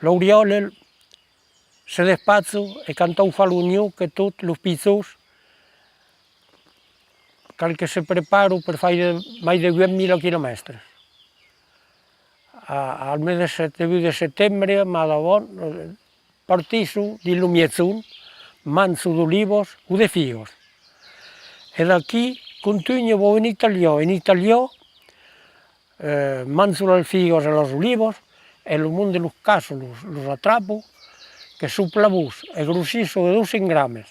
l'Oriol se despazzo e cantou falugnò che tutti los pisos cal che se preparo per fare mai di 2000 chilometri. Al mese di settembre mi ha dato partiso di Lumiezun, manzo d'olivos o de figos. E da qui continuo in italiano. In italiano manzo los figos e los olivos, e el mundo de los casos los atrapo, que son plavus e grossisos de 200 grames.